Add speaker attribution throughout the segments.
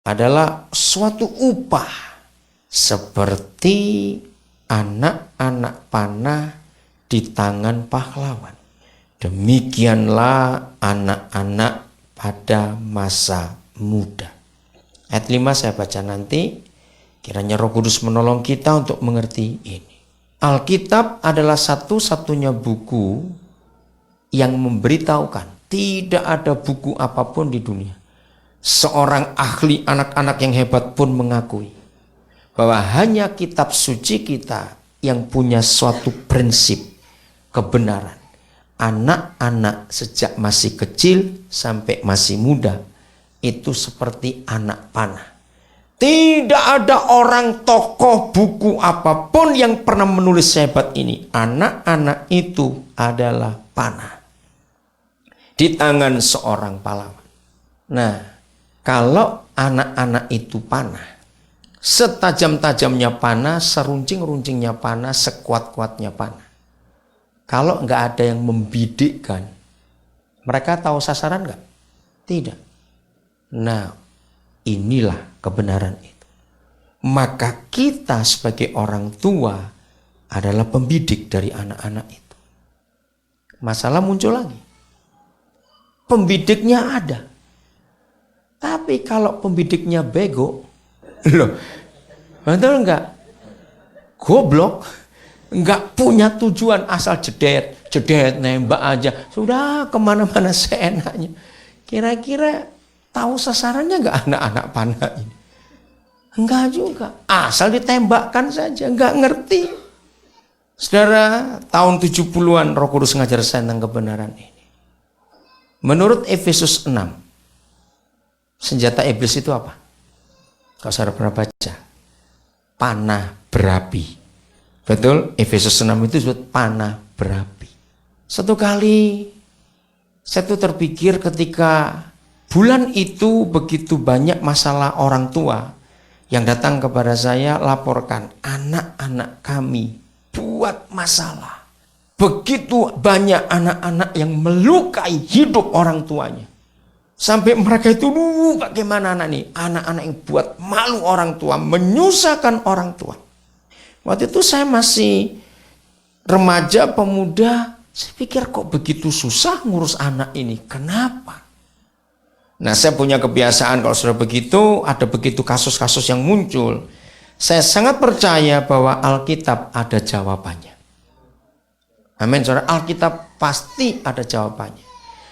Speaker 1: adalah suatu upah seperti anak-anak panah di tangan pahlawan. Demikianlah anak-anak pada masa muda. Ayat 5 saya baca nanti. Kiranya Roh Kudus menolong kita untuk mengerti ini. Alkitab adalah satu-satunya buku yang memberitahukan tidak ada buku apapun di dunia. Seorang ahli anak-anak yang hebat pun mengakui bahwa hanya kitab suci kita yang punya suatu prinsip kebenaran. Anak-anak sejak masih kecil sampai masih muda itu seperti anak panah. Tidak ada orang tokoh buku apapun yang pernah menulis sehebat ini. Anak-anak itu adalah panah di tangan seorang pahlawan. Nah, kalau anak-anak itu panah, setajam-tajamnya panah, seruncing-runcingnya panah, sekuat-kuatnya panah. Kalau nggak ada yang membidikkan, mereka tahu sasaran nggak? Tidak. Nah, inilah kebenaran itu. Maka kita sebagai orang tua adalah pembidik dari anak-anak itu. Masalah muncul lagi. Pembidiknya ada. Tapi kalau pembidiknya bego, loh, betul enggak? Goblok, enggak punya tujuan, asal jedet, nembak aja. Sudah kemana-mana seenaknya. Kira-kira tahu sasarannya enggak anak-anak panah ini? Enggak juga. Asal ditembakkan saja, enggak ngerti. Saudara, tahun 70-an Roh Kudus ngajar saya tentang kebenaran ini. Menurut Efesus 6, senjata iblis itu apa? Kalau saudara pernah baca, panah berapi. Betul? Efesus 6 itu disebut panah berapi. Satu kali saya tuh terpikir ketika bulan itu begitu banyak masalah orang tua yang datang kepada saya laporkan anak-anak kami buat masalah. Begitu banyak anak-anak yang melukai hidup orang tuanya. Sampai mereka itu, bagaimana anak nih? Anak-anak yang buat malu orang tua, menyusahkan orang tua. Waktu itu saya masih remaja, pemuda. Saya pikir kok begitu susah ngurus anak ini. Kenapa? Nah, saya punya kebiasaan kalau sudah begitu, ada begitu kasus-kasus yang muncul. Saya sangat percaya bahwa Alkitab ada jawabannya. Amin, saudara. Alkitab pasti ada jawabannya.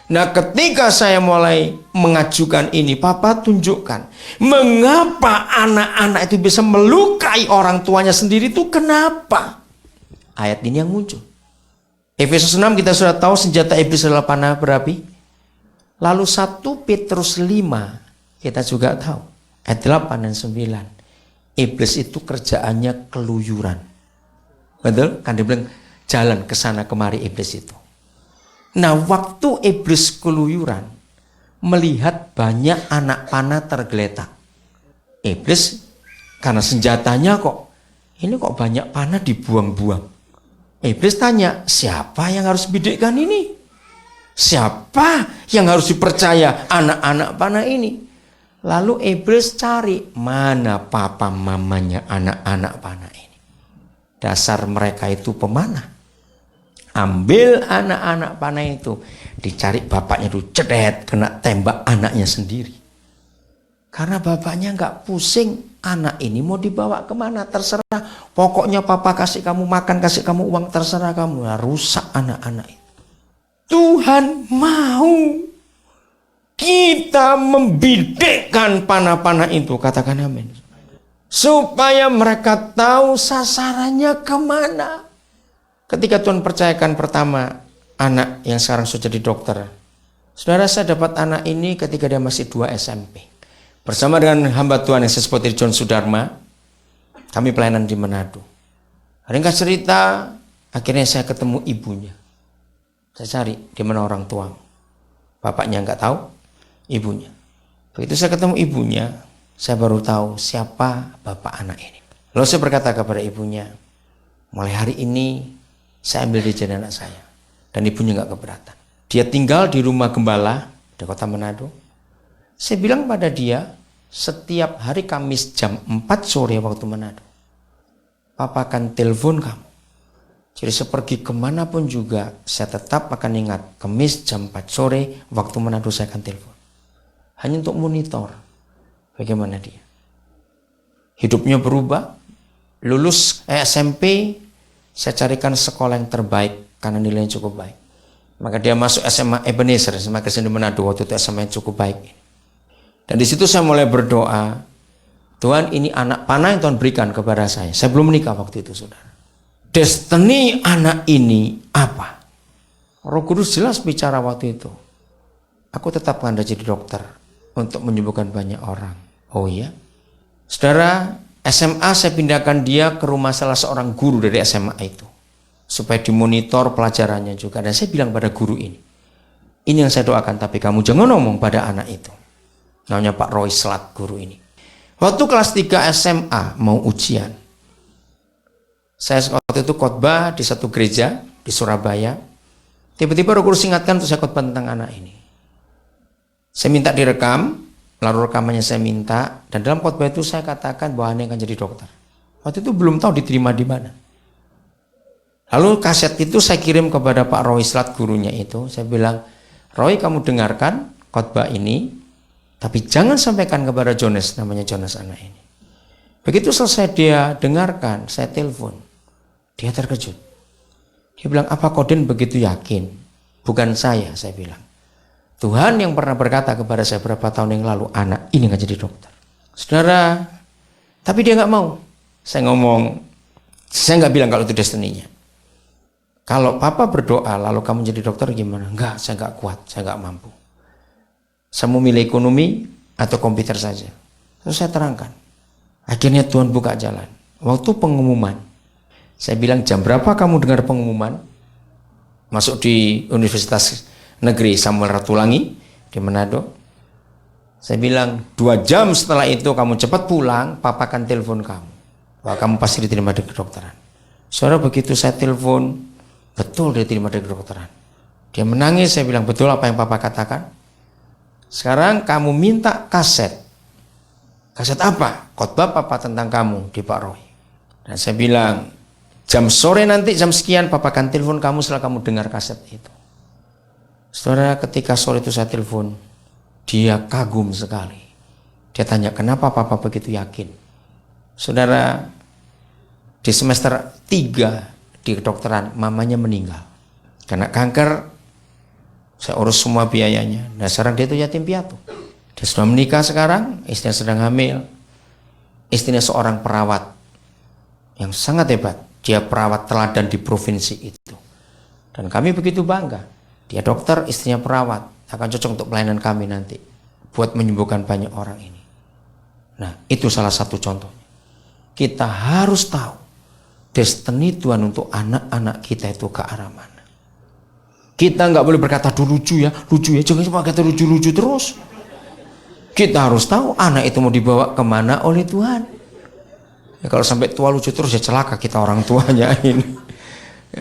Speaker 1: Nah, ketika saya mulai mengajukan ini, Papa tunjukkan mengapa anak-anak itu bisa melukai orang tuanya sendiri itu kenapa? Ayat ini yang muncul. Efesus 6 kita sudah tahu senjata iblis adalah panah berapi. Lalu 1 Petrus 5 kita juga tahu. Ayat 8 dan 9. Iblis itu kerjaannya keluyuran. Betul? Kan dia bilang jalan ke sana kemari iblis itu. Nah, waktu iblis keluyuran, melihat banyak anak panah tergeletak. Iblis, karena senjatanya ini kok banyak panah dibuang-buang. Iblis tanya, siapa yang harus bidikkan ini? Siapa yang harus dipercaya anak-anak panah ini? Lalu iblis cari, mana papa mamanya anak-anak panah ini? Dasar mereka itu pemanah. Ambil anak-anak panah itu, dicari bapaknya dulu, cedet, kena tembak anaknya sendiri. Karena bapaknya nggak pusing, anak ini mau dibawa kemana, terserah. Pokoknya papa kasih kamu makan, kasih kamu uang, terserah kamu. Nah, rusak anak-anak itu. Tuhan mau kita membidikkan panah-panah itu, katakan amin. Supaya mereka tahu sasarannya kemana. Ketika Tuhan percayakan pertama anak yang sekarang sudah jadi dokter. Saudara, saya dapat anak ini ketika dia masih 2 SMP. Bersama dengan hamba Tuhan yang seperti John Sudarma, kami pelayanan di Manado. Ringkas cerita, akhirnya saya ketemu ibunya. Saya cari di mana orang tua. Bapaknya nggak tahu, ibunya. Begitu saya ketemu ibunya, saya baru tahu siapa bapak anak ini. Lalu saya berkata kepada ibunya, mulai hari ini saya ambil dia jadi anak saya. Dan ibunya nggak keberatan. Dia tinggal di rumah gembala di kota Manado. Saya bilang pada dia, setiap hari Kamis jam 4 sore waktu Manado, Papa akan telepon kamu. Jadi seperti kemanapun juga, saya tetap akan ingat, Kamis jam 4 sore waktu Manado saya akan telepon. Hanya untuk monitor bagaimana dia. Hidupnya berubah, lulus SMP, saya carikan sekolah yang terbaik karena nilainya cukup baik. Maka dia masuk SMA Ebenezer, SMA Kristen di Manado, waktu itu SMA yang cukup baik. Dan di situ saya mulai berdoa, Tuhan, ini anak panah yang Tuhan berikan kepada saya. Saya belum menikah waktu itu, saudara. Destiny anak ini apa? Roh Kudus jelas bicara waktu itu. Aku tetap Anda jadi dokter untuk menyembuhkan banyak orang. Oh iya? Saudara, SMA saya pindahkan dia ke rumah salah seorang guru dari SMA itu. Supaya dimonitor pelajarannya juga. Dan saya bilang pada guru ini yang saya doakan, tapi kamu jangan ngomong pada anak itu. Namanya Pak Roy Slat, guru ini. Waktu kelas 3 SMA mau ujian, saya waktu itu khotbah di satu gereja di Surabaya. Tiba-tiba Roh Kudus ingatkan untuk saya khotbah tentang anak ini. Saya minta direkam, lalu rekamannya saya minta, dan dalam khotbah itu saya katakan bahwa anak akan jadi dokter. Waktu itu belum tahu diterima di mana. Lalu kaset itu saya kirim kepada Pak Roy Slat, gurunya itu. Saya bilang, Roy, kamu dengarkan khotbah ini, tapi jangan sampaikan kepada Jonas, namanya Jonas anak ini. Begitu selesai dia dengarkan, saya telepon. Dia terkejut. Dia bilang, apa Koden begitu yakin? Bukan saya bilang. Tuhan yang pernah berkata kepada saya beberapa tahun yang lalu, anak ini nggak jadi dokter. Saudara, tapi dia nggak mau. Saya ngomong, saya nggak bilang kalau itu destiny-nya. Kalau Papa berdoa lalu kamu jadi dokter gimana? Enggak, saya nggak kuat, saya nggak mampu. Saya mau milih ekonomi atau komputer saja. Terus saya terangkan. Akhirnya Tuhan buka jalan. Waktu pengumuman, saya bilang, jam berapa kamu dengar pengumuman? Masuk di Universitas Negeri Samuel Ratulangi di Manado. Saya bilang, 2 jam setelah itu kamu cepat pulang, Papa akan telepon kamu. Bahwa kamu pasti diterima di kedokteran. Saudara, begitu saya telepon, betul dia diterima di kedokteran. Dia menangis, saya bilang, betul apa yang Papa katakan? Sekarang kamu minta kaset. Kaset apa? Khotbah Papa tentang kamu di Pak Roy. Dan saya bilang, jam sore nanti jam sekian Papa akan telepon kamu setelah kamu dengar kaset itu. Saudara, ketika sore itu saya telepon, dia kagum sekali. Dia tanya, kenapa Papa begitu yakin? Saudara, di semester 3 di kedokteran, mamanya meninggal karena kanker. Saya urus semua biayanya. Nah sekarang dia itu yatim piatu. Dia sudah menikah sekarang, istrinya sedang hamil. Istrinya seorang perawat yang sangat hebat. Dia perawat teladan di provinsi itu. Dan kami begitu bangga. Dia dokter, istrinya perawat. Akan cocok untuk pelayanan kami nanti. Buat menyembuhkan banyak orang ini. Nah itu salah satu contohnya. Kita harus tahu destiny Tuhan untuk anak-anak kita itu ke arah mana. Kita nggak boleh berkata, "Duh, lucu ya, jangan cuma kata lucu-lucu terus." Kita harus tahu anak itu mau dibawa kemana oleh Tuhan. Ya, kalau sampai tua lucu terus ya celaka kita orang tuanya ini.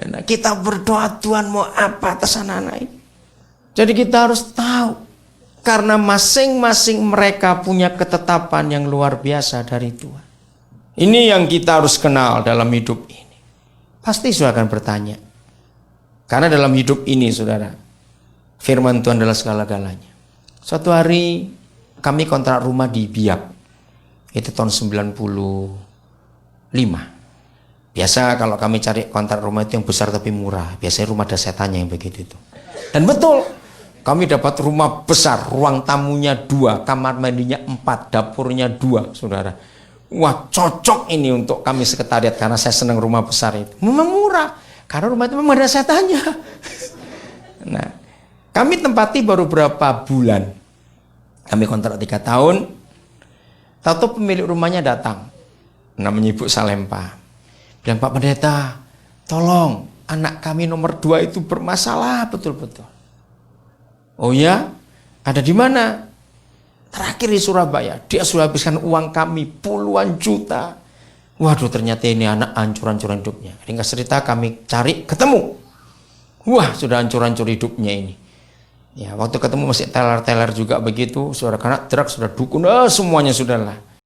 Speaker 1: Nah, kita berdoa, Tuhan mau apa atas anak-anak ini. Jadi kita harus tahu, karena masing-masing mereka punya ketetapan yang luar biasa dari Tuhan. Ini yang kita harus kenal dalam hidup ini. Pasti saudara akan bertanya. Karena dalam hidup ini, saudara, firman Tuhan adalah segala-galanya. Suatu hari kami kontrak rumah di Biak. Itu tahun 95. Biasa kalau kami cari kontrak rumah itu yang besar tapi murah. Biasanya rumah ada setannya yang begitu itu. Dan betul, kami dapat rumah besar. Ruang tamunya 2, kamar mandinya 4, dapurnya 2, saudara. Wah, cocok ini untuk kami sekretariat karena saya senang rumah besar itu. Memang murah. Karena rumah itu memang ada setannya. Nah, kami tempati baru berapa bulan. Kami kontrak 3 tahun. Tahu pemilik rumahnya datang. Namanya Ibu Salempa. Bilang, Pak Pendeta, tolong anak kami nomor 2 itu bermasalah betul-betul. Oh ya? Ada di mana? Terakhir di Surabaya. Dia sudah habiskan uang kami puluhan juta. Waduh, ternyata ini anak hancur-hancuran hidupnya. Ringkas cerita kami cari, ketemu. Wah, sudah hancur-hancur hidupnya ini. Ya, waktu ketemu masih teler-teler juga begitu, saudara, karena truk sudah dukun, semuanya sudah lah.